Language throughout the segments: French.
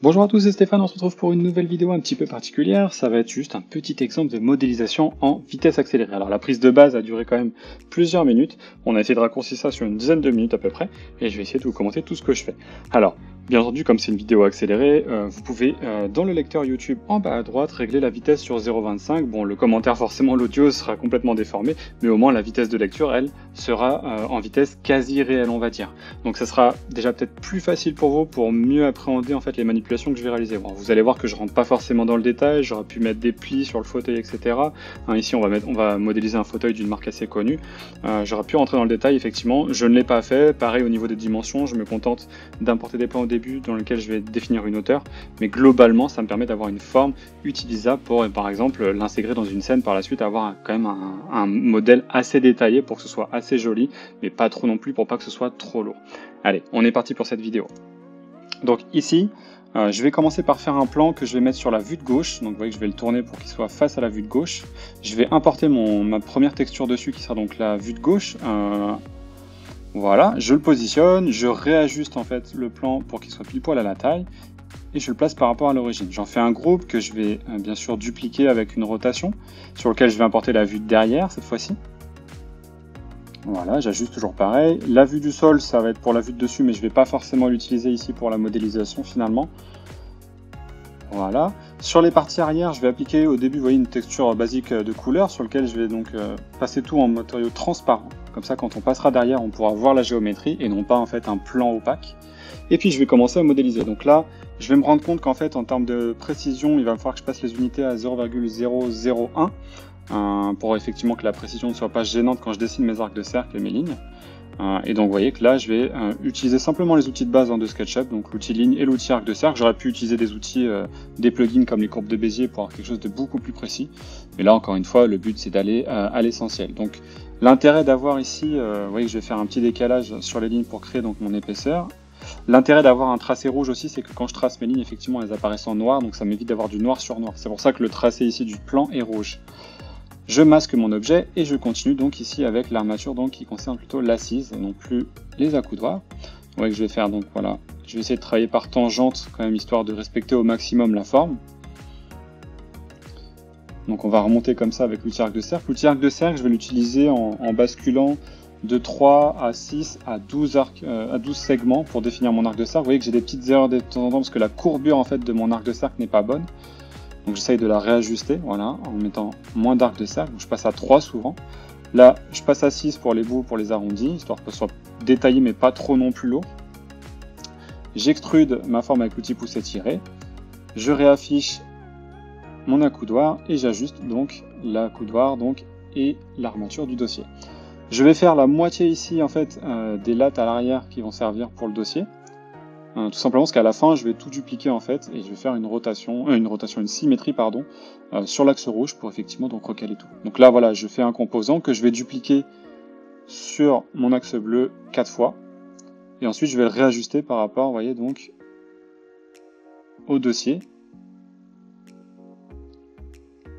Bonjour à tous, c'est Stéphane, on se retrouve pour une nouvelle vidéo un petit peu particulière. Ça va être juste un petit exemple de modélisation en vitesse accélérée. Alors la prise de base a duré quand même plusieurs minutes. On a essayé de raccourcir ça sur une dizaine de minutes à peu près. Et je vais essayer de vous commenter tout ce que je fais. Alors, bien entendu, comme c'est une vidéo accélérée, vous pouvez, dans le lecteur YouTube en bas à droite, régler la vitesse sur 0,25. Bon, le commentaire, forcément, l'audio sera complètement déformé. Mais au moins, la vitesse de lecture, elle, sera en vitesse quasi réelle, on va dire. Donc ça sera déjà peut-être plus facile pour vous pour mieux appréhender en fait les manipulations que je vais réaliser. Bon, vous allez voir que je rentre pas forcément dans le détail, j'aurais pu mettre des plis sur le fauteuil, etc. Ici, on va modéliser un fauteuil d'une marque assez connue. J'aurais pu rentrer dans le détail, effectivement, je ne l'ai pas fait. Pareil au niveau des dimensions, je me contente d'importer des plans au début dans lesquels je vais définir une hauteur, mais globalement, ça me permet d'avoir une forme utilisable pour, par exemple, l'intégrer dans une scène par la suite, avoir quand même un modèle assez détaillé pour que ce soit assez joli, mais pas trop non plus pour pas que ce soit trop lourd. Allez, on est parti pour cette vidéo. Donc ici, je vais commencer par faire un plan que je vais mettre sur la vue de gauche. Donc vous voyez que je vais le tourner pour qu'il soit face à la vue de gauche. Je vais importer ma première texture dessus qui sera donc la vue de gauche. Voilà, je le positionne, je réajuste en fait le plan pour qu'il soit pile poil à la taille. Et je le place par rapport à l'origine. J'en fais un groupe que je vais bien sûr dupliquer avec une rotation, sur lequel je vais importer la vue de derrière cette fois-ci. Voilà, j'ajuste toujours pareil. La vue du sol, ça va être pour la vue de dessus, mais je ne vais pas forcément l'utiliser ici pour la modélisation finalement. Voilà. Sur les parties arrière, je vais appliquer au début, vous voyez, une texture basique de couleur sur lequel je vais donc passer tout en matériau transparent. Comme ça, quand on passera derrière, on pourra voir la géométrie et non pas en fait un plan opaque. Et puis je vais commencer à modéliser. Donc là, je vais me rendre compte qu'en fait, en termes de précision, il va falloir que je passe les unités à 0,001. Pour effectivement que la précision ne soit pas gênante quand je dessine mes arcs de cercle et mes lignes. Et donc vous voyez que là je vais utiliser simplement les outils de base de SketchUp, donc l'outil ligne et l'outil arc de cercle. J'aurais pu utiliser des outils, des plugins comme les courbes de Bézier pour avoir quelque chose de beaucoup plus précis. Mais là encore une fois, le but c'est d'aller à l'essentiel. Donc l'intérêt d'avoir ici, vous voyez que je vais faire un petit décalage sur les lignes pour créer donc mon épaisseur. L'intérêt d'avoir un tracé rouge aussi, c'est que quand je trace mes lignes, effectivement elles apparaissent en noir, donc ça m'évite d'avoir du noir sur noir. C'est pour ça que le tracé ici du plan est rouge. Je masque mon objet et je continue donc ici avec l'armature donc qui concerne plutôt l'assise et non plus les accoudoirs. Vous voyez que je vais faire donc voilà, je vais essayer de travailler par tangente quand même histoire de respecter au maximum la forme. Donc on va remonter comme ça avec l'outil arc de cercle. L'outil arc de cercle, je vais l'utiliser en basculant de 3 à 6 à 12 segments pour définir mon arc de cercle. Vous voyez que j'ai des petites erreurs de temps en temps parce que la courbure en fait de mon arc de cercle n'est pas bonne. Donc j'essaye de la réajuster, voilà, en mettant moins d'arc de cercle. Donc je passe à 3 souvent. Là, je passe à 6 pour les bouts, pour les arrondis, histoire que ce soit détaillé mais pas trop non plus lourd. J'extrude ma forme avec l'outil pouce étiré. Je réaffiche mon accoudoir et j'ajuste donc l'accoudoir et l'armature du dossier. Je vais faire la moitié ici en fait des lattes à l'arrière qui vont servir pour le dossier. Tout simplement parce qu'à la fin je vais tout dupliquer en fait et je vais faire une symétrie pardon sur l'axe rouge pour effectivement donc recaler tout. Donc là voilà, je fais un composant que je vais dupliquer sur mon axe bleu 4 fois et ensuite je vais le réajuster par rapport, vous voyez donc au dossier.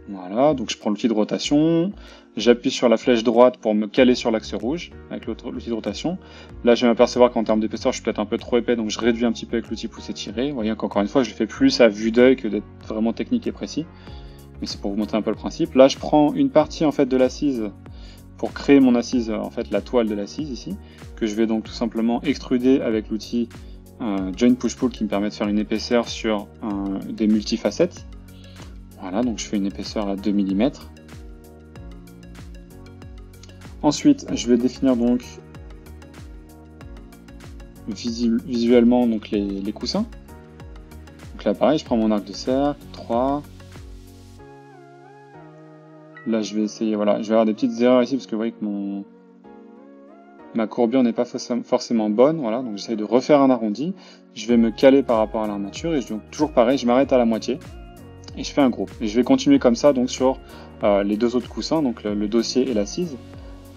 Voilà, donc je prends l'outil de rotation, j'appuie sur la flèche droite pour me caler sur l'axe rouge avec l'outil de rotation. Là, je vais m'apercevoir qu'en termes d'épaisseur, je suis peut-être un peu trop épais, donc je réduis un petit peu avec l'outil pouce étiré. Vous voyez qu'encore une fois, je le fais plus à vue d'œil que d'être vraiment technique et précis. Mais c'est pour vous montrer un peu le principe. Là, je prends une partie en fait de l'assise pour créer mon assise, en fait la toile de l'assise ici, que je vais donc tout simplement extruder avec l'outil Joint Push-Pull qui me permet de faire une épaisseur sur des multifacettes. Voilà, donc je fais une épaisseur à 2 mm. Ensuite, je vais définir donc visuellement donc les coussins. Donc là, pareil, je prends mon arc de cercle, 3. Là, je vais essayer, voilà, je vais avoir des petites erreurs ici parce que vous voyez que ma courbure n'est pas forcément bonne. Voilà, donc j'essaie de refaire un arrondi. Je vais me caler par rapport à l'armature et donc toujours pareil, je m'arrête à la moitié. Et je fais un groupe. Et je vais continuer comme ça donc sur les deux autres coussins, donc le dossier et l'assise.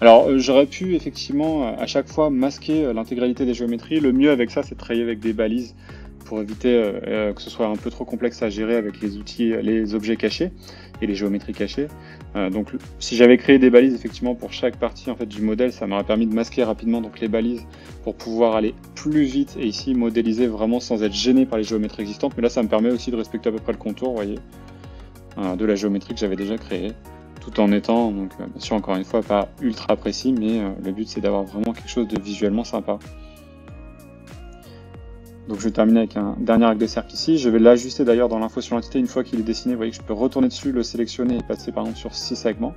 Alors j'aurais pu effectivement à chaque fois masquer l'intégralité des géométries. Le mieux avec ça, c'est de travailler avec des balises pour éviter que ce soit un peu trop complexe à gérer avec les outils, les objets cachés et les géométries cachées. Donc si j'avais créé des balises effectivement pour chaque partie en fait du modèle, ça m'aurait permis de masquer rapidement donc les balises pour pouvoir aller plus vite et ici modéliser vraiment sans être gêné par les géométries existantes. Mais là ça me permet aussi de respecter à peu près le contour, vous voyez, de la géométrie que j'avais déjà créée, tout en étant donc bien sûr encore une fois pas ultra précis, mais le but c'est d'avoir vraiment quelque chose de visuellement sympa. Donc je vais terminer avec un dernier arc de cercle ici. Je vais l'ajuster d'ailleurs dans l'info sur l'entité une fois qu'il est dessiné. Vous voyez que je peux retourner dessus, le sélectionner et passer par exemple sur 6 segments.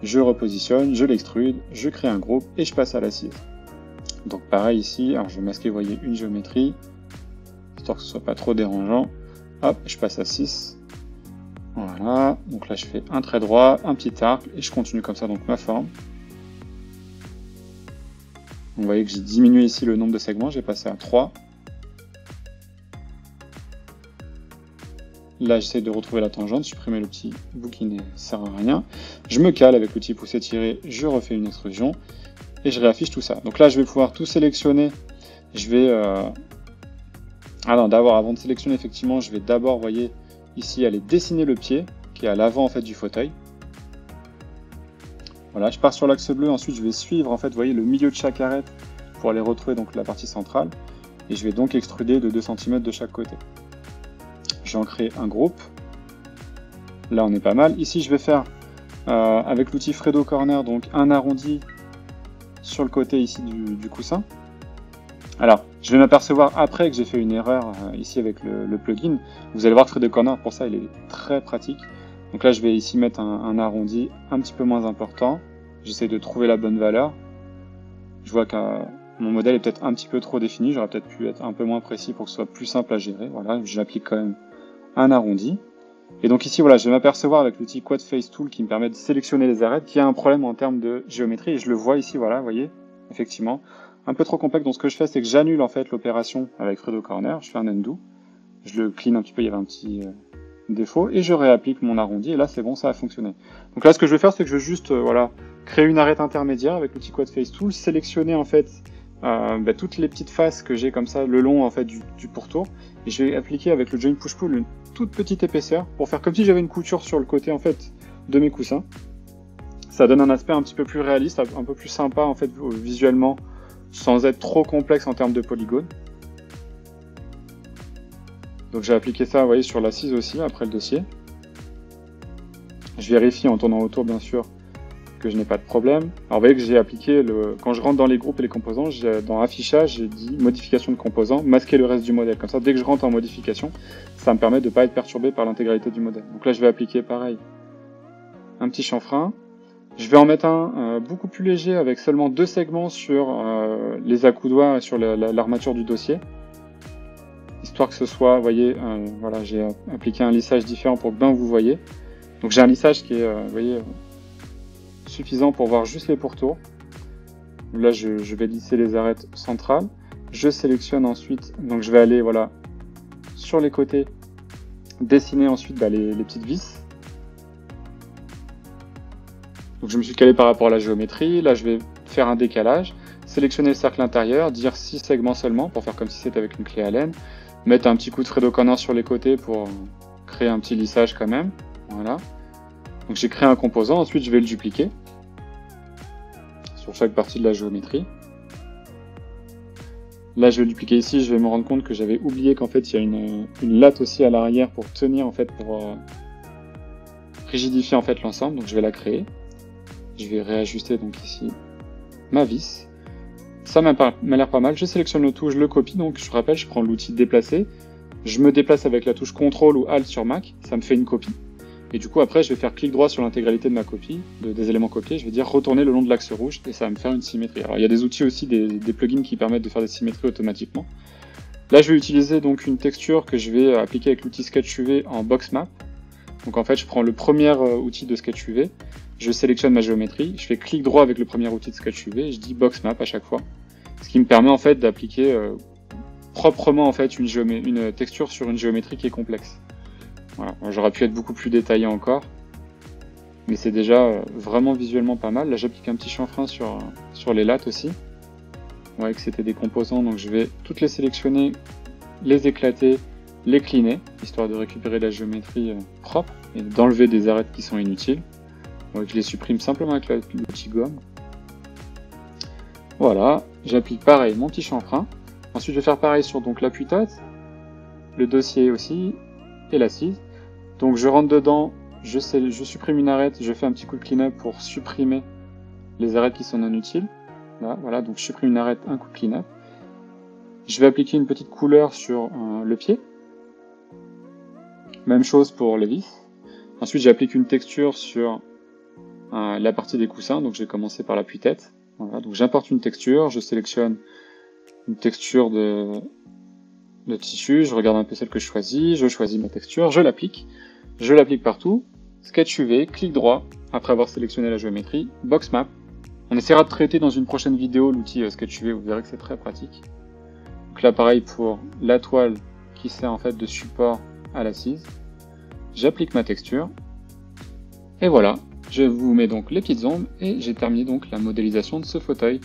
Je repositionne, je l'extrude, je crée un groupe et je passe à l'assise. Donc pareil ici, alors je vais masquer, vous voyez, une géométrie, histoire que ce soit pas trop dérangeant. Hop, je passe à 6. Voilà, donc là je fais un trait droit, un petit arc et je continue comme ça donc ma forme. Vous voyez que j'ai diminué ici le nombre de segments, j'ai passé à 3. Là, j'essaie de retrouver la tangente, supprimer le petit bout qui ne sert à rien. Je me cale avec l'outil pousser-tirer, je refais une extrusion et je réaffiche tout ça. Donc là, je vais pouvoir tout sélectionner. Je vais... Ah non, d'abord, avant de sélectionner, effectivement, je vais d'abord, vous voyez, ici, aller dessiner le pied, qui est à l'avant, en fait, du fauteuil. Voilà, je pars sur l'axe bleu, ensuite, je vais suivre, en fait, vous voyez, le milieu de chaque arête pour aller retrouver, donc, la partie centrale. Et je vais donc extruder de 2 cm de chaque côté. Je vais en créer un groupe. Là, on est pas mal. Ici, je vais faire, avec l'outil Fredo Corner, donc un arrondi sur le côté ici du coussin. Alors, je vais m'apercevoir après que j'ai fait une erreur ici avec le plugin. Vous allez voir que Fredo Corner, pour ça, il est très pratique. Donc là, je vais ici mettre un arrondi un petit peu moins important. J'essaie de trouver la bonne valeur. Je vois que mon modèle est peut-être un petit peu trop défini. J'aurais peut-être pu être un peu moins précis pour que ce soit plus simple à gérer. Voilà, j'applique quand même un arrondi. Et donc ici, voilà, je vais m'apercevoir avec l'outil Quad Face Tool qui me permet de sélectionner les arêtes qu'il y a un problème en termes de géométrie. Et je le vois ici, voilà, vous voyez, effectivement, un peu trop complexe. Donc ce que je fais, c'est que j'annule en fait l'opération avec Fredo Corner. Je fais un undo. Je le clean un petit peu, il y avait un petit défaut. Et je réapplique mon arrondi. Et là, c'est bon, ça a fonctionné. Donc là, ce que je vais faire, c'est que je vais juste, voilà, créer une arête intermédiaire avec l'outil Quad Face Tool, sélectionner en fait toutes les petites faces que j'ai comme ça le long en fait du pourtour. Et je vais appliquer avec le Join Push Pull une toute petite épaisseur pour faire comme si j'avais une couture sur le côté en fait de mes coussins. Ça donne un aspect un petit peu plus réaliste, un peu plus sympa en fait visuellement, sans être trop complexe en termes de polygones. Donc j'ai appliqué ça, vous voyez, sur l'assise aussi après le dossier. Je vérifie en tournant autour bien sûr que je n'ai pas de problème. Alors vous voyez que j'ai appliqué, quand je rentre dans les groupes et les composants, dans affichage, j'ai dit modification de composants, masquer le reste du modèle. Comme ça, dès que je rentre en modification, ça me permet de ne pas être perturbé par l'intégralité du modèle. Donc là, je vais appliquer pareil, un petit chanfrein. Je vais en mettre un beaucoup plus léger avec seulement 2 segments sur les accoudoirs et sur l'armature du dossier. Histoire que ce soit, vous voyez, voilà, j'ai appliqué un lissage différent pour que bien vous voyez. Donc j'ai un lissage qui est, vous voyez, suffisant pour voir juste les pourtours. Là, je vais lisser les arêtes centrales. Je sélectionne ensuite, donc je vais aller voilà sur les côtés, dessiner ensuite les petites vis. Donc je me suis calé par rapport à la géométrie. Là, je vais faire un décalage, sélectionner le cercle intérieur, dire 6 segments seulement pour faire comme si c'était avec une clé Allen, mettre un petit coup de Fredo Corner sur les côtés pour créer un petit lissage quand même. Voilà. Donc j'ai créé un composant, ensuite je vais le dupliquer sur chaque partie de la géométrie. Là je vais le dupliquer ici, je vais me rendre compte que j'avais oublié qu'en fait il y a une latte aussi à l'arrière pour tenir en fait, pour rigidifier en fait l'ensemble, donc je vais la créer. Je vais réajuster donc ici ma vis. Ça m'a l'air pas mal, je sélectionne le tout, je le copie, donc je rappelle, je prends l'outil déplacer, je me déplace avec la touche CTRL ou ALT sur Mac, ça me fait une copie. Et du coup, après, je vais faire clic droit sur l'intégralité de ma copie, des éléments copiés, je vais dire retourner le long de l'axe rouge, et ça va me faire une symétrie. Alors, il y a des outils aussi, des plugins qui permettent de faire des symétries automatiquement. Là, je vais utiliser donc une texture que je vais appliquer avec l'outil Sketch UV en box map. Donc en fait, je prends le premier outil de Sketch UV, je sélectionne ma géométrie, je fais clic droit avec le premier outil de Sketch UV, et je dis box map à chaque fois. Ce qui me permet en fait d'appliquer proprement en fait une texture sur une géométrie qui est complexe. Voilà. J'aurais pu être beaucoup plus détaillé encore, mais c'est déjà vraiment visuellement pas mal. Là j'applique un petit chanfrein sur les lattes aussi. Vous voyez que c'était des composants, donc je vais toutes les sélectionner les éclater, les cleaner, histoire de récupérer la géométrie propre et d'enlever des arêtes qui sont inutiles. Donc je les supprime simplement avec l'outil gomme. Voilà, j'applique pareil mon petit chanfrein. Ensuite je vais faire pareil sur donc l'appui-tête, le dossier aussi, et l'assise. Donc je rentre dedans, je supprime une arête, je fais un petit coup de clean-up pour supprimer les arêtes qui sont non utiles. Là, voilà, donc je supprime une arête, un coup de clean-up. Je vais appliquer une petite couleur sur le pied. Même chose pour les vis. Ensuite j'applique une texture sur la partie des coussins, donc je vais commencer par l'appui-tête. Voilà, donc j'importe une texture, je sélectionne une texture de tissu, je regarde un peu celle que je choisis ma texture, je l'applique partout, Sketch UV, clic droit, après avoir sélectionné la géométrie, Box Map. On essaiera de traiter dans une prochaine vidéo l'outil Sketch UV, vous verrez que c'est très pratique. Donc là pareil pour la toile qui sert en fait de support à l'assise. J'applique ma texture, et voilà, je vous mets donc les petites ombres, et j'ai terminé donc la modélisation de ce fauteuil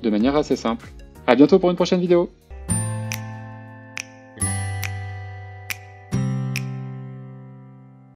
de manière assez simple. A bientôt pour une prochaine vidéo.